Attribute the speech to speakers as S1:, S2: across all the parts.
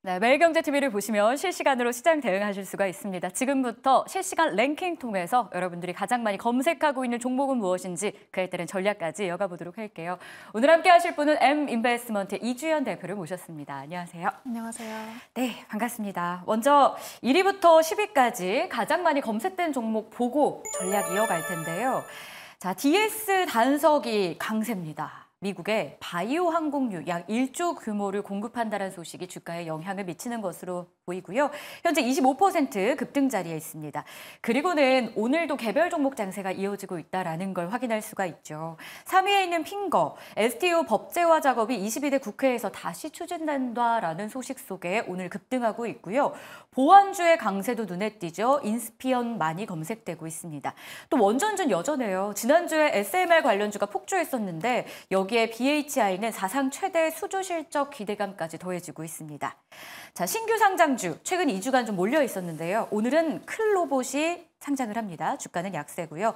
S1: 네, 매일경제TV를 보시면 실시간으로 시장 대응하실 수가 있습니다. 지금부터 실시간 랭킹 통해서 여러분들이 가장 많이 검색하고 있는 종목은 무엇인지 그에 따른 전략까지 이어가 보도록 할게요. 오늘 함께 하실 분은 M인베스트먼트 이주연 대표를 모셨습니다. 안녕하세요.
S2: 안녕하세요.
S1: 네, 반갑습니다. 먼저 1위부터 10위까지 가장 많이 검색된 종목 보고 전략 이어갈 텐데요. 자, DS 단석이 강세입니다. 미국의 바이오 항공유 약 1조 규모를 공급한다는 소식이 주가에 영향을 미치는 것으로 보이고요. 현재 25% 급등 자리에 있습니다. 그리고는 오늘도 개별 종목 장세가 이어지고 있다는 걸 확인할 수가 있죠. 3위에 있는 핑거, STO 법제화 작업이 22대 국회에서 다시 추진된다라는 소식 속에 오늘 급등하고 있고요. 보안주의 강세도 눈에 띄죠. 인스피언 많이 검색되고 있습니다. 또 원전주 여전해요. 지난주에 SMR 관련주가 폭주했었는데 여기에 BHI는 사상 최대 수주 실적 기대감까지 더해지고 있습니다. 자, 신규 상장주 최근 2주간 좀 몰려 있었는데요. 오늘은 클로봇이 상장을 합니다. 주가는 약세고요.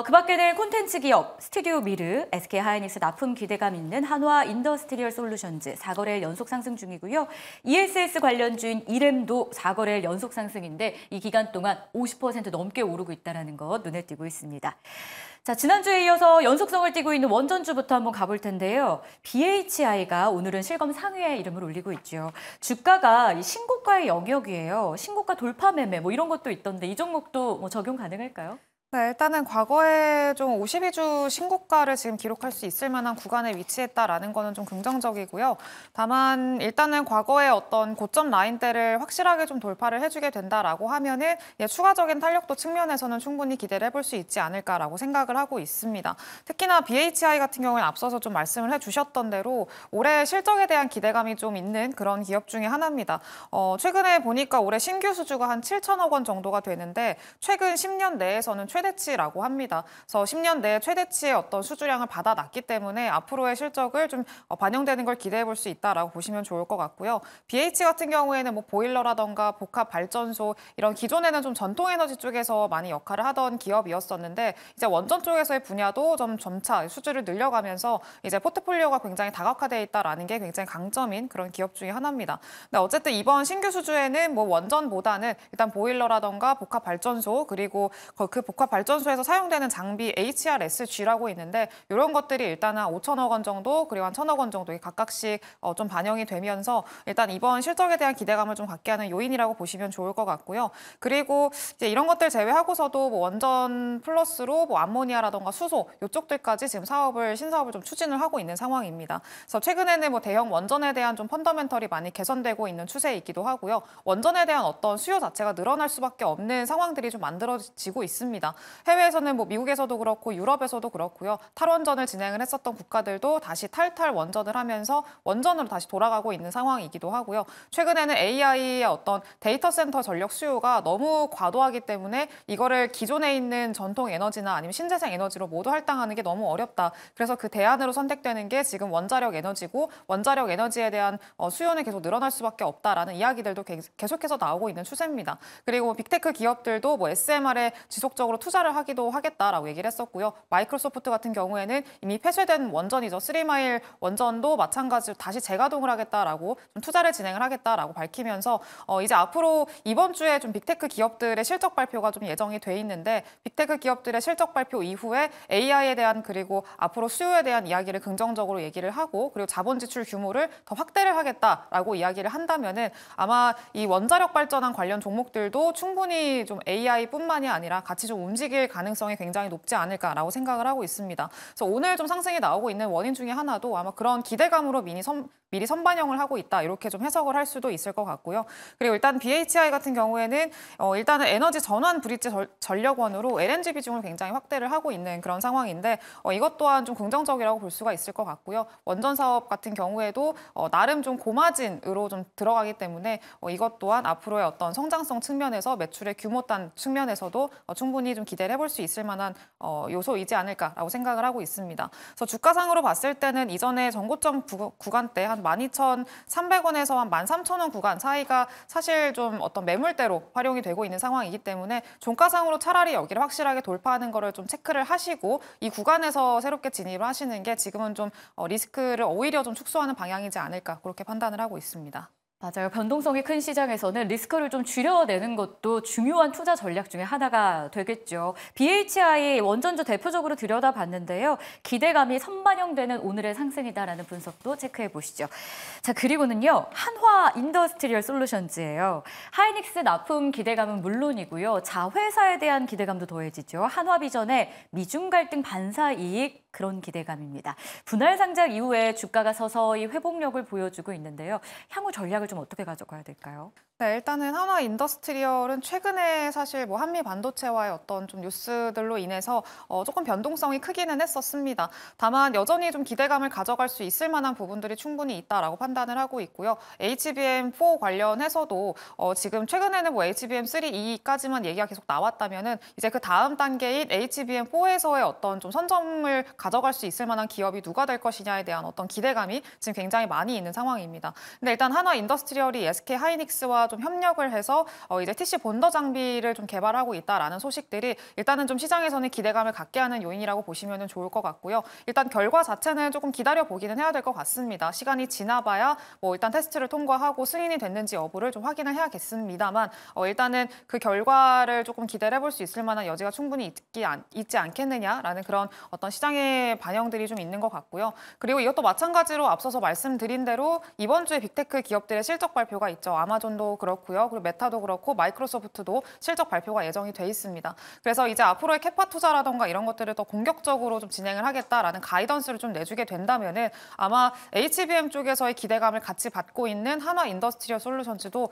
S1: 그 밖에는 콘텐츠 기업 스튜디오 미르, SK하이닉스 납품 기대감 있는 한화 인더스트리얼 솔루션즈 4거래일 연속 상승 중이고요. ESS 관련주인 이램도 4거래일 연속 상승인데 이 기간 동안 50% 넘게 오르고 있다는 것 눈에 띄고 있습니다. 자, 지난주에 이어서 연속성을 띠고 있는 원전주부터 한번 가볼 텐데요. BHI가 오늘은 실검 상위에 이름을 올리고 있죠. 주가가 신고가의 영역이에요. 신고가 돌파 매매 뭐 이런 것도 있던데 이 종목도 뭐 적용 가능할까요?
S2: 네, 일단은 과거에 좀 52주 신고가를 지금 기록할 수 있을 만한 구간에 위치했다라는 거는 좀 긍정적이고요. 다만 일단은 과거의 어떤 고점 라인대를 확실하게 좀 돌파를 해주게 된다라고 하면은 추가적인 탄력도 측면에서는 충분히 기대를 해볼 수 있지 않을까라고 생각을 하고 있습니다. 특히나 BHI 같은 경우는 앞서서 좀 말씀을 해주셨던 대로 올해 실적에 대한 기대감이 좀 있는 그런 기업 중에 하나입니다. 최근에 보니까 올해 신규 수주가 한 7천억 원 정도가 되는데 최근 10년 내에서는 최대치라고 합니다. 그래서 10년 내에 최대치의 어떤 수주량을 받아놨기 때문에 앞으로의 실적을 좀 반영되는 걸 기대해 볼 수 있다라고 보시면 좋을 것 같고요. BH 같은 경우에는 뭐 보일러라던가 복합 발전소 이런 기존에는 좀 전통 에너지 쪽에서 많이 역할을 하던 기업이었었는데 이제 원전 쪽에서의 분야도 좀 점차 수주를 늘려가면서 이제 포트폴리오가 굉장히 다각화되어 있다라는 게 굉장히 강점인 그런 기업 중에 하나입니다. 근데 어쨌든 이번 신규 수주에는 뭐 원전보다는 일단 보일러라던가 복합 발전소 그리고 그 복합 발전소에서 사용되는 장비 HRSG라고 있는데 이런 것들이 일단 한 5천억 원 정도 그리고 한 1천억 원 정도 각각씩 좀 반영이 되면서 일단 이번 실적에 대한 기대감을 좀 갖게 하는 요인이라고 보시면 좋을 것 같고요. 그리고 이제 이런 것들 제외하고서도 뭐 원전 플러스로 뭐 암모니아라던가 수소 이쪽들까지 지금 신사업을 좀 추진을 하고 있는 상황입니다. 그래서 최근에는 뭐 대형 원전에 대한 좀 펀더멘털이 많이 개선되고 있는 추세이기도 하고요. 원전에 대한 어떤 수요 자체가 늘어날 수밖에 없는 상황들이 좀 만들어지고 있습니다. 해외에서는 뭐 미국에서도 그렇고 유럽에서도 그렇고요. 탈원전을 진행을 했었던 국가들도 다시 탈탈 원전을 하면서 원전으로 다시 돌아가고 있는 상황이기도 하고요. 최근에는 AI의 어떤 데이터 센터 전력 수요가 너무 과도하기 때문에 이거를 기존에 있는 전통 에너지나 아니면 신재생 에너지로 모두 할당하는 게 너무 어렵다. 그래서 그 대안으로 선택되는 게 지금 원자력 에너지고 원자력 에너지에 대한 수요는 계속 늘어날 수밖에 없다라는 이야기들도 계속해서 나오고 있는 추세입니다. 그리고 빅테크 기업들도 뭐 SMR에 지속적으로 투자를 하기도 하겠다라고 얘기를 했었고요. 마이크로소프트 같은 경우에는 이미 폐쇄된 원전이죠. 3마일 원전도 마찬가지로 다시 재가동을 하겠다라고 좀 투자를 진행을 하겠다라고 밝히면서 이제 앞으로 이번 주에 좀 빅테크 기업들의 실적 발표가 좀 예정이 돼 있는데 빅테크 기업들의 실적 발표 이후에 AI에 대한 그리고 앞으로 수요에 대한 이야기를 긍정적으로 얘기를 하고 그리고 자본 지출 규모를 더 확대를 하겠다라고 이야기를 한다면은 아마 이 원자력 발전한 관련 종목들도 충분히 좀 AI뿐만이 아니라 같이 좀 움직일 가능성이 굉장히 높지 않을까라고 생각을 하고 있습니다. 그래서 오늘 좀 상승이 나오고 있는 원인 중에 하나도 아마 그런 기대감으로 미리 선반영을 하고 있다 이렇게 좀 해석을 할 수도 있을 것 같고요. 그리고 일단 BHI 같은 경우에는 일단은 에너지 전환 브릿지 전력원으로 LNG 비중을 굉장히 확대를 하고 있는 그런 상황인데 이것 또한 좀 긍정적이라고 볼 수가 있을 것 같고요. 원전 사업 같은 경우에도 나름 좀 고마진으로 좀 들어가기 때문에 이것 또한 앞으로의 어떤 성장성 측면에서 매출의 규모단 측면에서도 충분히 좀 기대를 해볼 수 있을 만한 요소이지 않을까라고 생각을 하고 있습니다. 그래서 주가상으로 봤을 때는 이전에 전고점 구간대 한 12,300원에서 한 13,000원 구간 사이가 사실 좀 어떤 매물대로 활용이 되고 있는 상황이기 때문에 종가상으로 차라리 여기를 확실하게 돌파하는 거를 좀 체크를 하시고 이 구간에서 새롭게 진입을 하시는 게 지금은 좀 리스크를 오히려 좀 축소하는 방향이지 않을까 그렇게 판단을 하고 있습니다.
S1: 맞아요. 변동성이 큰 시장에서는 리스크를 좀 줄여내는 것도 중요한 투자 전략 중에 하나가 되겠죠. BHI 원전주 대표적으로 들여다봤는데요. 기대감이 선반영되는 오늘의 상승이다라는 분석도 체크해 보시죠. 자, 그리고는요. 한화 인더스트리얼 솔루션즈예요. 하이닉스 납품 기대감은 물론이고요. 자회사에 대한 기대감도 더해지죠. 한화비전의 미중 갈등 반사 이익 그런 기대감입니다. 분할 상장 이후에 주가가 서서히 회복력을 보여주고 있는데요. 향후 전략을 좀 어떻게 가져가야 될까요?
S2: 네, 일단은 한화 인더스트리얼은 최근에 사실 뭐 한미 반도체와의 어떤 좀 뉴스들로 인해서 조금 변동성이 크기는 했었습니다. 다만 여전히 좀 기대감을 가져갈 수 있을 만한 부분들이 충분히 있다라고 판단을 하고 있고요. HBM4 관련해서도 지금 최근에는 뭐 HBM3E까지만 얘기가 계속 나왔다면은 이제 그 다음 단계인 HBM4에서의 어떤 좀 선점을 가져갈 수 있을 만한 기업이 누가 될 것이냐에 대한 어떤 기대감이 지금 굉장히 많이 있는 상황입니다. 근데 일단 한화 인더스트리얼이 SK 하이닉스와 좀 협력을 해서 이제 TC 본더 장비를 좀 개발하고 있다라는 소식들이 일단은 좀 시장에서는 기대감을 갖게 하는 요인이라고 보시면 좋을 것 같고요. 일단 결과 자체는 조금 기다려 보기는 해야 될 것 같습니다. 시간이 지나봐야 뭐 일단 테스트를 통과하고 승인이 됐는지 여부를 좀 확인을 해야겠습니다만 일단은 그 결과를 조금 기대를 해볼 수 있을 만한 여지가 충분히 있지 않겠느냐라는 그런 어떤 시장의 반영들이 좀 있는 것 같고요. 그리고 이것도 마찬가지로 앞서서 말씀드린 대로 이번 주에 빅테크 기업들의 실적 발표가 있죠. 아마존도 그렇고요. 그리고 메타도 그렇고 마이크로소프트도 실적 발표가 예정이 돼 있습니다. 그래서 이제 앞으로의 캐파 투자라던가 이런 것들을 더 공격적으로 좀 진행을 하겠다라는 가이던스를 좀 내주게 된다면은 아마 HBM 쪽에서의 기대감을 같이 받고 있는 한화 인더스트리얼 솔루션즈도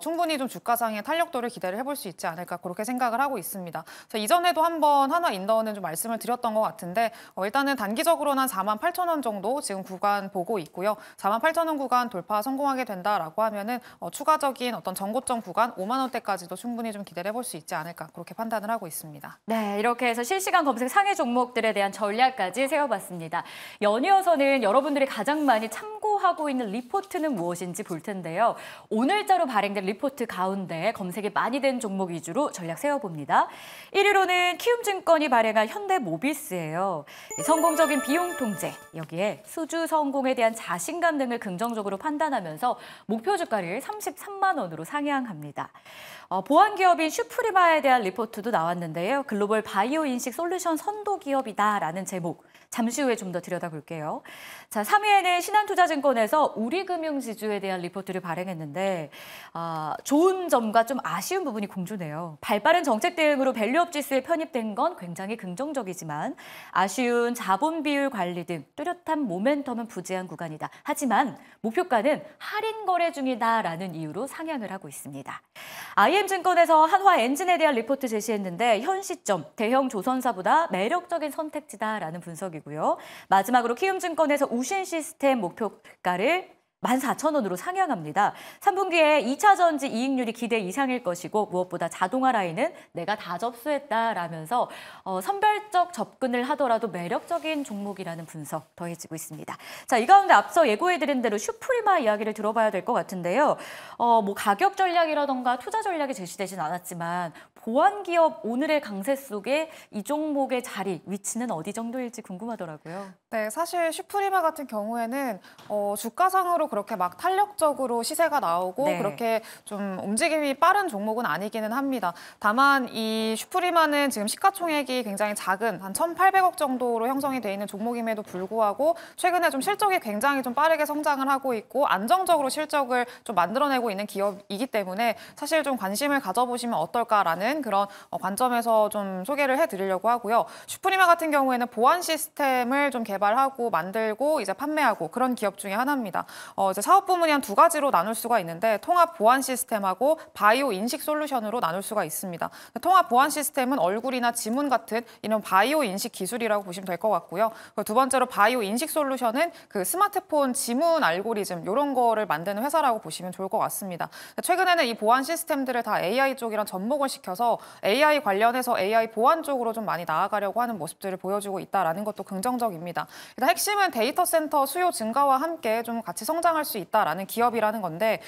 S2: 충분히 좀 주가상의 탄력도를 기대를 해볼 수 있지 않을까 그렇게 생각을 하고 있습니다. 그래서 이전에도 한번 한화 인더는 좀 말씀을 드렸던 것 같은데 일단은 단기적으로는 한 48,000원 정도 지금 구간 보고 있고요. 48,000원 구간 돌파 성공하게 된다라고 하면은 추가적인 어떤 전고점 구간 5만 원대까지도 충분히 좀 기대를 해볼 수 있지 않을까 그렇게 판단을 하고 있습니다.
S1: 네, 이렇게 해서 실시간 검색 상해 종목들에 대한 전략까지 세워봤습니다. 연이어서는 여러분들이 가장 많이 참고하고 있는 리포트는 무엇인지 볼 텐데요. 오늘자로 발행된 리포트 가운데 검색이 많이 된 종목 위주로 전략 세워봅니다. 1위로는 키움증권이 발행한 현대모비스예요. 성공적인 비용 통제, 여기에 수주 성공에 대한 자신감 등을 긍정적으로 판단하면서 목표 주가를 33만 원으로 상향합니다. 보안기업인 슈프리마에 대한 리포트도 나왔는데요. 글로벌 바이오 인식 솔루션 선도 기업이다라는 제목. 잠시 후에 좀 더 들여다볼게요. 자, 3위에는 신한투자증권에서 우리금융지주에 대한 리포트를 발행했는데 좋은 점과 좀 아쉬운 부분이 공존해요. 발빠른 정책 대응으로 밸류업 지수에 편입된 건 굉장히 긍정적이지만 아쉬운 자본 비율 관리 등 뚜렷한 모멘텀은 부재한 구간이다. 하지만 목표가는 할인 거래 중이다라는 이유로 상향을 하고 있습니다. IM증권에서 한화엔진에 대한 리포트 제시했는데 현 시점 대형 조선사보다 매력적인 선택지다라는 분석이고요. 마지막으로 키움증권에서 우신시스템 목표가를 14,000원으로 상향합니다. 3분기에 2차 전지 이익률이 기대 이상일 것이고 무엇보다 자동화 라인은 내가 다 접수했다라면서 선별적 접근을 하더라도 매력적인 종목이라는 분석 더해지고 있습니다. 자, 이 가운데 앞서 예고해드린 대로 슈프리마 이야기를 들어봐야 될 것 같은데요. 뭐 가격 전략이라던가 투자 전략이 제시되진 않았지만 보안기업 오늘의 강세 속에 이 종목의 자리, 위치는 어디 정도일지 궁금하더라고요.
S2: 네, 사실 슈프리마 같은 경우에는 주가상으로 그렇게 막 탄력적으로 시세가 나오고
S1: 네.
S2: 그렇게 좀 움직임이 빠른 종목은 아니기는 합니다. 다만 이 슈프리마는 지금 시가총액이 굉장히 작은 한 1,800억 정도로 형성이 돼 있는 종목임에도 불구하고 최근에 좀 실적이 굉장히 좀 빠르게 성장을 하고 있고 안정적으로 실적을 좀 만들어내고 있는 기업이기 때문에 사실 좀 관심을 가져보시면 어떨까라는 그런 관점에서 좀 소개를 해드리려고 하고요. 슈프리마 같은 경우에는 보안 시스템을 좀 개발하고 만들고 이제 판매하고 그런 기업 중에 하나입니다. 이제 사업 부문이 한 두 가지로 나눌 수가 있는데 통합 보안 시스템하고 바이오 인식 솔루션으로 나눌 수가 있습니다. 통합 보안 시스템은 얼굴이나 지문 같은 이런 바이오 인식 기술이라고 보시면 될 것 같고요. 두 번째로 바이오 인식 솔루션은 그 스마트폰 지문 알고리즘 이런 거를 만드는 회사라고 보시면 좋을 것 같습니다. 최근에는 이 보안 시스템들을 다 AI 쪽이랑 접목을 시켜서 AI 관련해서 AI 보안 쪽으로 좀 많이 나아가려고 하는 모습들을 보여주고 있다는 것도 긍정적입니다. 있습니다. 일단 핵심은 데이터 센터 수요 증가와 함께 좀 같이 성장할 수 있다라는 기업이라는 건데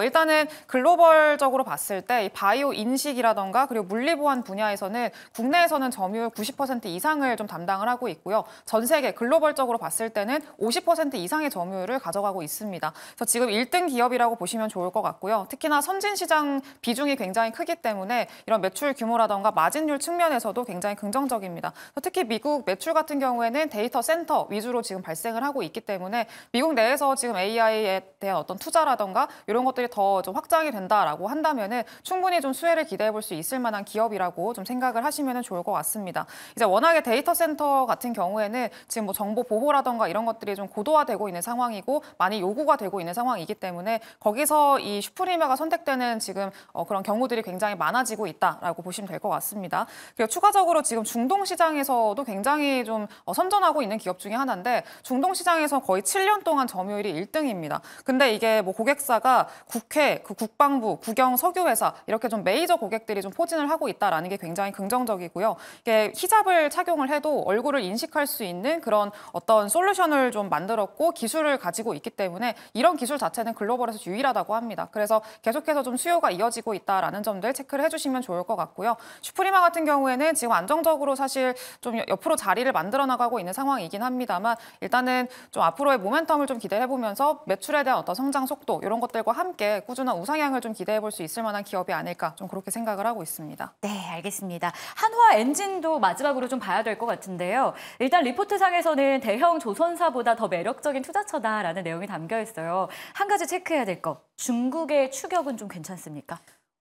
S2: 일단은 글로벌적으로 봤을 때 이 바이오 인식이라던가 그리고 물리보안 분야에서는 국내에서는 점유율 90% 이상을 좀 담당을 하고 있고요. 전 세계 글로벌적으로 봤을 때는 50% 이상의 점유율을 가져가고 있습니다. 그래서 지금 1등 기업이라고 보시면 좋을 것 같고요. 특히나 선진 시장 비중이 굉장히 크기 때문에 이런 매출 규모라던가 마진율 측면에서도 굉장히 긍정적입니다. 특히 미국 매출 같은 경우에는 데이터 센터 위주로 지금 발생을 하고 있기 때문에 미국 내에서 지금 AI에 대한 어떤 투자라던가 이런 것들이 더 좀 확장이 된다라고 한다면은 충분히 좀 수혜를 기대해 볼 수 있을 만한 기업이라고 좀 생각을 하시면 좋을 것 같습니다. 이제 워낙에 데이터 센터 같은 경우에는 지금 뭐 정보 보호라던가 이런 것들이 좀 고도화되고 있는 상황이고 많이 요구가 되고 있는 상황이기 때문에 거기서 이 슈프리메가 선택되는 지금 그런 경우들이 굉장히 많아지고 있다라고 보시면 될 것 같습니다. 그리고 추가적으로 지금 중동 시장에서도 굉장히 좀 선전하고 있는 기업 중에 하나인데 중동 시장에서 거의 7년 동안 점유율이 1등입니다. 근데 이게 뭐 고객사가 국회, 국방부, 국영 석유회사 이렇게 좀 메이저 고객들이 좀 포진을 하고 있다라는 게 굉장히 긍정적이고요. 이게 히잡을 착용을 해도 얼굴을 인식할 수 있는 그런 어떤 솔루션을 좀 만들었고 기술을 가지고 있기 때문에 이런 기술 자체는 글로벌에서 유일하다고 합니다. 그래서 계속해서 좀 수요가 이어지고 있다라는 점들 체크를 해주시면 좋을 것 같고요. 슈프리마 같은 경우에는 지금 안정적으로 사실 좀 옆으로 자리를 만들어 나가고 있는 상황이긴 합니다만 일단은 좀 앞으로의 모멘텀을 좀 기대해 보면서 매출에 대한 어떤 성장 속도 이런 것들과 함께 꾸준한 우상향을 좀 기대해 볼 수 있을 만한 기업이 아닐까 좀 그렇게 생각을 하고 있습니다.
S1: 네, 알겠습니다. 한화 엔진도 마지막으로 좀 봐야 될 것 같은데요. 일단 리포트상에서는 대형 조선사보다 더 매력적인 투자처다라는 내용이 담겨 있어요. 한 가지 체크해야 될 것, 중국의 추격은 좀 괜찮습니까?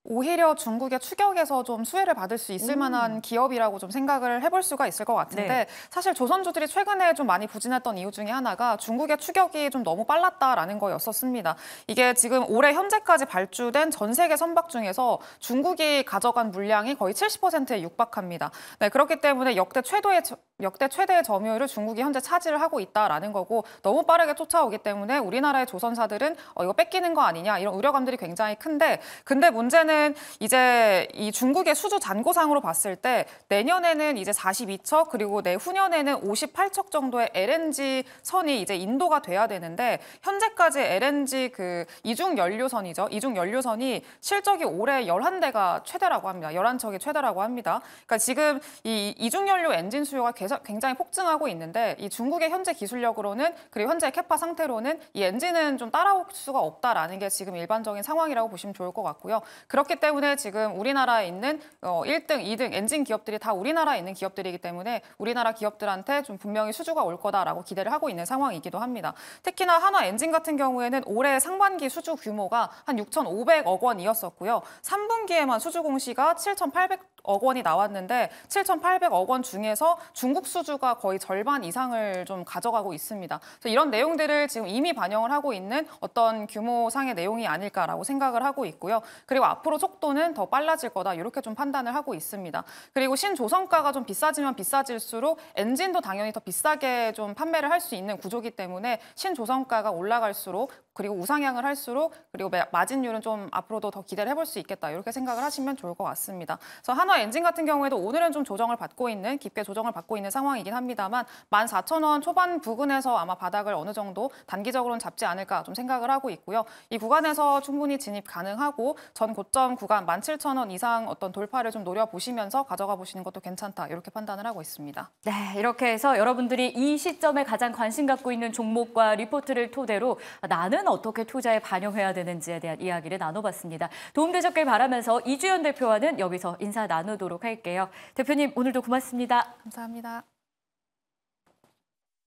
S2: 오히려 중국의 추격에서 좀 수혜를 받을 수 있을 만한 기업이라고 좀 생각을 해볼 수가 있을 것 같은데
S1: 네.
S2: 사실 조선주들이 최근에 좀 많이 부진했던 이유 중에 하나가 중국의 추격이 좀 너무 빨랐다라는 거였었습니다. 이게 지금 올해 현재까지 발주된 전 세계 선박 중에서 중국이 가져간 물량이 거의 70%에 육박합니다. 네, 그렇기 때문에 역대 최대의 점유율을 중국이 현재 차지를 하고 있다라는 거고 너무 빠르게 쫓아오기 때문에 우리나라의 조선사들은 이거 뺏기는 거 아니냐 이런 우려감들이 굉장히 큰데 근데 문제는 이제 이 중국의 수주 잔고상으로 봤을 때 내년에는 이제 42척 그리고 내후년에는 58척 정도의 LNG 선이 이제 인도가 돼야 되는데 현재까지 LNG 그 이중 연료선이죠. 이중 연료선이 실적이 올해 11대가 최대라고 합니다. 11척이 최대라고 합니다. 그러니까 지금 이 이중 연료 엔진 수요가 굉장히 폭증하고 있는데 이 중국의 현재 기술력으로는 그리고 현재 캐파 상태로는 이 엔진은 좀 따라올 수가 없다라는 게 지금 일반적인 상황이라고 보시면 좋을 것 같고요. 그렇기 때문에 지금 우리나라에 있는 1등, 2등 엔진 기업들이 다 우리나라에 있는 기업들이기 때문에 우리나라 기업들한테 좀 분명히 수주가 올 거다라고 기대를 하고 있는 상황이기도 합니다. 특히나 한화 엔진 같은 경우에는 올해 상반기 수주 규모가 한 6,500억 원이었었고요. 3분기에만 수주 공시가 7,800억 원이 나왔는데 7,800억 원 중에서 중국 수주가 거의 절반 이상을 좀 가져가고 있습니다. 그래서 이런 내용들을 지금 이미 반영을 하고 있는 어떤 규모상의 내용이 아닐까라고 생각을 하고 있고요. 그리고 앞으로 속도는 더 빨라질 거다 이렇게 좀 판단을 하고 있습니다. 그리고 신조선가가 좀 비싸지면 비싸질수록 엔진도 당연히 더 비싸게 좀 판매를 할 수 있는 구조이기 때문에 신조선가가 올라갈수록 그리고 우상향을 할수록 그리고 마진율은 좀 앞으로도 더 기대를 해볼 수 있겠다 이렇게 생각을 하시면 좋을 것 같습니다. 그래서 한화 엔진 같은 경우에도 오늘은 좀 깊게 조정을 받고 있는 상황이긴 합니다만 14,000원 초반 부근에서 아마 바닥을 어느 정도 단기적으로는 잡지 않을까 좀 생각을 하고 있고요. 이 구간에서 충분히 진입 가능하고 전 고점 구간 17,000원 이상 어떤 돌파를 좀 노려보시면서 가져가 보시는 것도 괜찮다 이렇게 판단을 하고 있습니다.
S1: 네, 이렇게 해서 여러분들이 이 시점에 가장 관심 갖고 있는 종목과 리포트를 토대로 나는 어떻게 투자에 반영해야 되는지에 대한 이야기를 나눠봤습니다. 도움되셨길 바라면서 이주연 대표와는 여기서 인사 나누도록 할게요. 대표님, 오늘도 고맙습니다.
S2: 감사합니다.